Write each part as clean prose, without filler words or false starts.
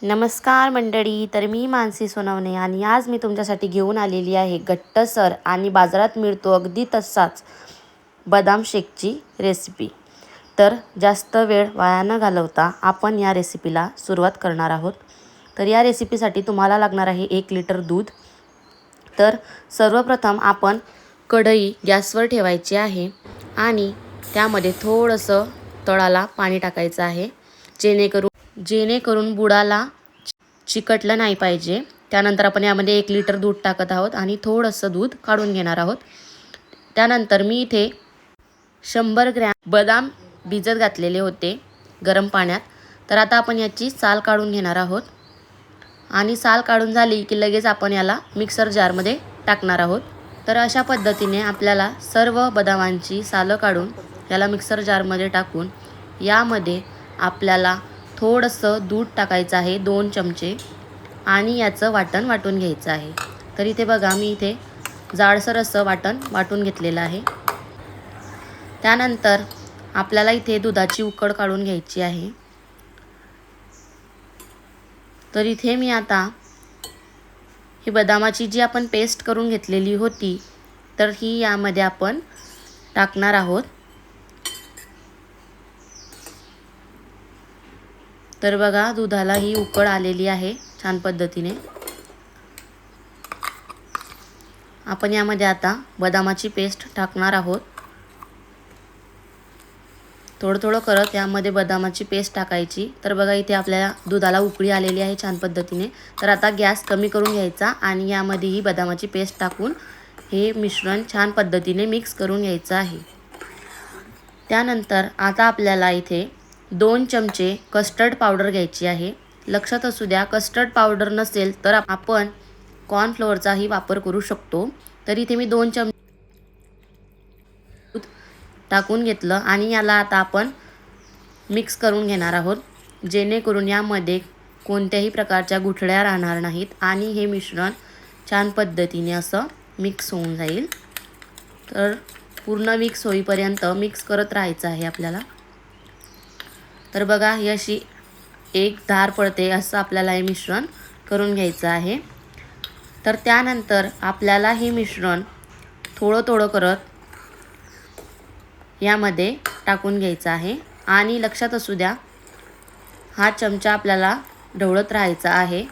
नमस्कार मंडळी, तर मी मानसी सोनवणे आणि आज मी तुमच्यासाठी घेऊन आलेली आहे घट्टसर आणि बाजारात मिळतो अगदी तसाच बदाम शेकची रेसिपी। तर जास्त वेळ वाया न घालवता आपण या रेसिपीला सुरुवात करणार आहोत। तर या रेसिपीसाठी तुम्हाला लागणार आहे 1 लिटर दूध। तर सर्वप्रथम आपण कढई गॅसवर ठेवायची आहे आणि त्यामध्ये थोडंसं तळाला पाणी टाकायचं आहे जेणेकरून बुडाला चिकटलं नाही पाहिजे। त्यानंतर आपण यामध्ये 1 लिटर दूध टाकत आहोत आणि थोडंसं दूध काढून घेणार आहोत। त्यानंतर मी इथे 100 ग्रॅम बदाम भिजत घातलेले होते गरम पाण्यात। तर आता आपण याची साल काढून घेणार आहोत आणि साल काढून झाली की लगेच आपण याला मिक्सर जारमध्ये टाकणार आहोत। तर अशा पद्धतीने आपल्याला सर्व बदामांची सालं काढून याला मिक्सर जारमध्ये टाकून यामध्ये आपल्याला थोडंसं दूध टाकायचं आहे 2 चमचे आणि याचं वाटून घ्यायचं आहे। तर इथे बघा मी इथे जाडसर असं वाटून घेतलेलं आहे। त्यानंतर आपल्याला इथे दुधाची उकळ काढून घ्यायची आहे। तर इथे मी आता ही बदामाची जी आपण पेस्ट करून घेतलेली होती तर ही यामध्ये आपण टाकणार आहोत। तर बघा दुधाला ही उकळ आलेली आहे छान पद्धतीने। आपण यामध्ये आता बदामाची पेस्ट टाकणार आहोत। थोडं करत यामध्ये बदामाची पेस्ट टाकायची। तर बघा इथे आपल्याला दुधाला उकळी आलेली आहे छान पद्धतीने। तर आता गॅस कमी करून घ्यायचा आणि यामध्ये ही बदामाची पेस्ट टाकून हे मिश्रण छान पद्धतीने मिक्स करून घ्यायचं आहे। त्यानंतर आता आपल्याला इथे 2 चमचे कस्टर्ड पावडर घ्यायची आहे। लक्षात असू द्या कस्टर्ड पावडर नसेल तर आपण कॉर्नफ्लोअरचाही वापर करू शकतो। तर इथे मी 2 चमचे टाकून घेतलं आणि याला आता आपण मिक्स करून घेणार आहोत जेणेकरून यामध्ये कोणत्याही प्रकारच्या गुठळ्या राहणार नाहीत आणि हे मिश्रण छान पद्धतीने असं मिक्स होऊन जाईल। तर पूर्ण मिक्स होईपर्यंत मिक्स करत राहायचं आहे आपल्याला। तर बघा ही अशी एक धार पडते असं आपल्याला हे मिश्रण करून घ्यायचं आहे। तर त्यानंतर आपल्याला हे मिश्रण थोडं करत यामध्ये टाकून घ्यायचं आहे आणि लक्षात असू द्या हा चमचा आपल्याला ढवळत राहायचा आहे।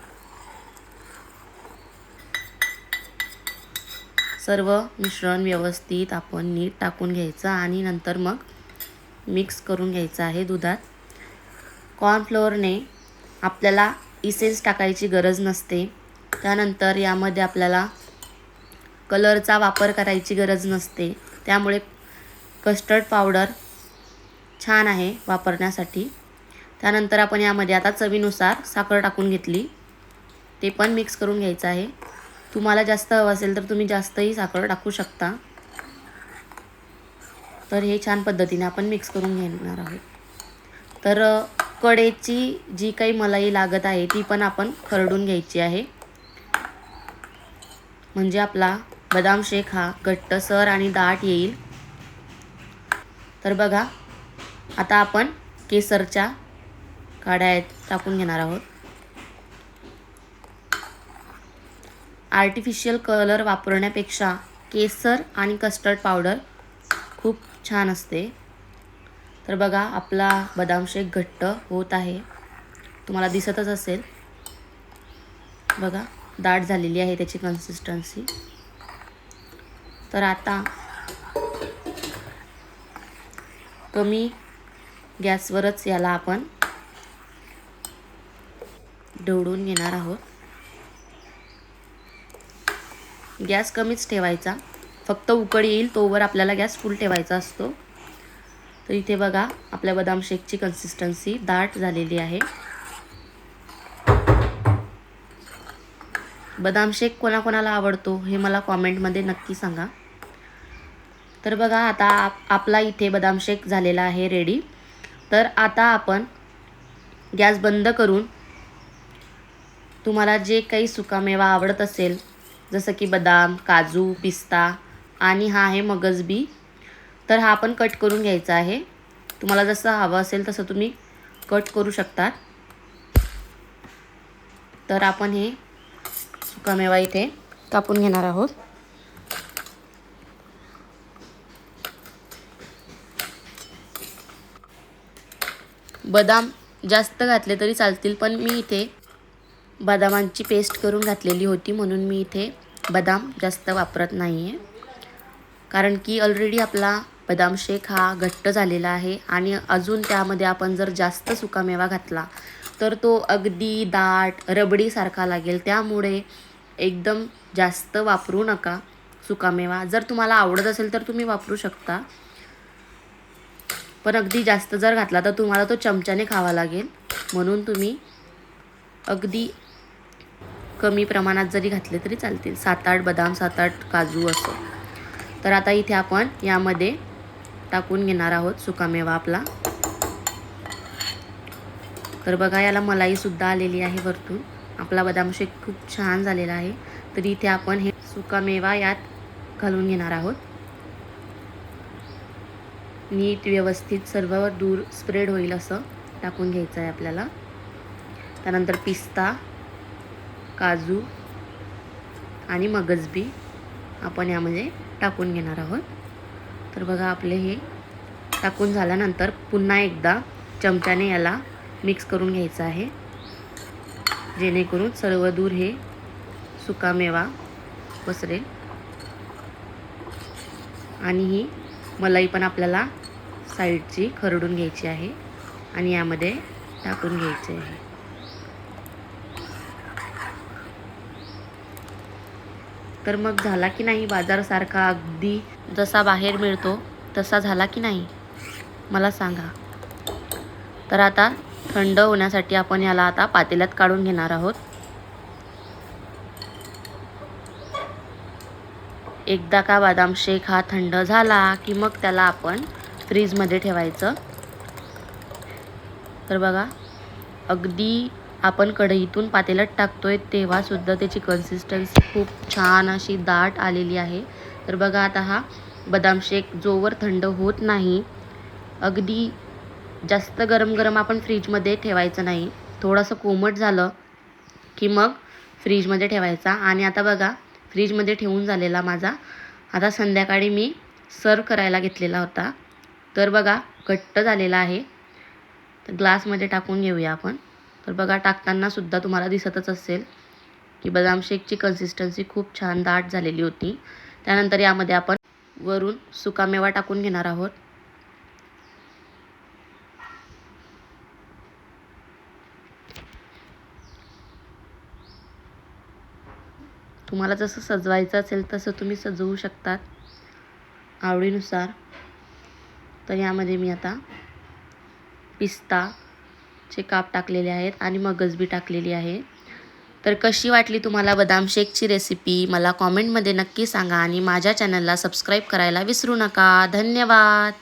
सर्व मिश्रण व्यवस्थित आपण नीट टाकून घ्यायचं आणि नंतर मग मिक्स करून घ्यायचं आहे दुधात। कॉर्नफ्लोअरने आपल्याला इसेन्स टाकायची गरज नसते। त्यानंतर यामध्ये आपल्याला कलरचा वापर करायची गरज नसते। त्यामुळे कस्टर्ड पावडर छान आहे वापरण्यासाठी। त्यानंतर आपण यामध्ये आता चवीनुसार साखर टाकून घेतली। ते पण मिक्स करून घ्यायचं आहे। तुम्हाला जास्त हवं असेल तर तुम्ही जास्तही साखर टाकू शकता। तर हे छान पद्धतीने आपण मिक्स करून घेणार आहोत। तर कढईची जी काही मलाई लागत आहे ती पण आपण खरडून घ्यायची आहे म्हणजे आपला बदाम शेक हा घट्टसर आणि दाट येईल। तर बघा आता आपण केसरच्या काड्या टाकून घेणार आहोत। आर्टिफिशियल कलर वापरण्यापेक्षा केसर आणि कस्टर्ड पावडर खूप छान असते। तर बघा आपला बदाम शेक घट्ट होत आहे, तुम्हाला दिसतच असेल। बघा दाट झालेली आहे त्याची कन्सिस्टन्सी। तर आता कमी गॅसवरच याला आपण ढवळून घेणार आहोत। गॅस कमीच ठेवायचा, फक्त उकळी येईल तोवर आपल्याला गॅस फुल ठेवायचा असतो। तर इथे बघा आपल्या बदाम शेकची कन्सिस्टन्सी दाट झालेली आहे। बदाम शेक कोणाकोणाला आवडतो हे मला कॉमेंटमध्ये नक्की सांगा। तर बघा आता आपला इथे बदाम शेक झालेला आहे रेडी। तर आता आपण गॅस बंद करून तुम्हाला जे काही सुकामेवा आवडत असेल जसं की बदाम, काजू, पिस्ता आणि हा आहे मगजबी, तर हा आपण कट करून घ्यायचा आहे। तुम्हाला जसं हवं असेल तसं तुम्ही कट करू शकता। तर आपण हे सुकामेवा इथे कापून घेणार आहोत. बदाम जास्त घातले तरी चालतील, पण मी इथे बदामांची पेस्ट करून घातलेली होती म्हणून मी इथे बदाम जास्त वापरत नाही आहे. कारण की ऑलरेडी आपला बदाम शेक हा घट्ट झालेला आहे आणि अजून त्यामध्ये आपण जर जास्त सुकामेवा घातला तर तो अगदी दाट रबडीसारखा लागेल. त्यामुळे एकदम जास्त वापरू नका सुकामेवा. जर तुम्हाला आवडत असेल तर तुम्ही वापरू शकता, पण अगदी जास्त जर घातला तर तुम्हाला तो चमच्याने खावा लागेल. म्हणून तुम्ही अगदी कमी प्रमाणात जरी घातले तरी चालतील. 7-8 बदाम 7-8 काजू असं. तर आता इथे आपण यामध्ये टाकून घेणार आहोत सुकामेवा आपला. तर बघा याला मलाईसुद्धा आलेली आहे वरतून. आपला बदाम शेक खूप छान झालेला आहे. तर इथे आपण हे सुकामेवा यात घालून घेणार आहोत. नीट व्यवस्थित सर्व दूर स्प्रेड होईल असं टाकून घ्यायचं आहे आपल्याला. त्यानंतर पिस्ता, काजू आणि मगजबी आपण यामध्ये टाकून घेणार आहोत. तर बघा आपले हे टाकून झाल्यानंतर पुन्हा एकदा चमच्याने याला मिक्स करून घ्यायचं आहे, जेणेकरून सर्व दूर हे सुकामेवा पसरेल. आणि ही मलाई पण आपल्याला साईडची खरडून घ्यायची आहे आणि यामध्ये टाकून घ्यायचे आहे. तर मग झाला की नाही बाजारसारखा अगदी जसा बाहेर मिळतो तसा झाला की नाही मला सांगा. तर आता थंड होण्यासाठी आपण याला आता पातेल्यात काढून घेणार आहोत. एकदा का बदाम शेक हा थंड झाला की मग त्याला आपण फ्रीजमध्ये ठेवायचं. तर बघा अगदी आपण कढईतून पातेल्यात टाकतोय तेव्हा सुद्धा त्याची कन्सिस्टन्सी खूप छान अशी दाट आलेली आहे. तर बघा आता हा बदाम शेक जोवर थंड होत नाही, अगदी जास्त गरम गरम आपण फ्रीजमध्ये ठेवायचं नाही. थोडंसं कोमट झालं की मग फ्रीजमध्ये ठेवायचा. आणि आता बघा फ्रीजमध्ये ठेवून झालेला माझा. आता संध्याकाळी मी सर्व करायला घेतलेला होता. तर बघा घट्ट झालेला आहे. तर ग्लासमध्ये टाकून घेऊया आपण. तर बघा टाकताना सुद्धा तुम्हाला दिसतच असेल की बदाम शेकची कन्सिस्टन्सी खूप छान दाट झालेली होती. त्यानंतर यामध्ये आपण वरून सुकामेवा टाकून घेणार आहोत. तुम्हाला जसं सजवायचं असेल तसं तुम्ही सजवू शकतात आवडीनुसार. तर यामध्ये मी आता पिस्ताचे काप टाकलेले आहेत आणि मगजबी टाकलेली आहे. तर कशी वाटली तुम्हाला बदाम शेकची रेसिपी मला कॉमेंटमध्ये नक्की सांगा आणि माझ्या चॅनलला सबस्क्राईब करायला विसरू नका. धन्यवाद.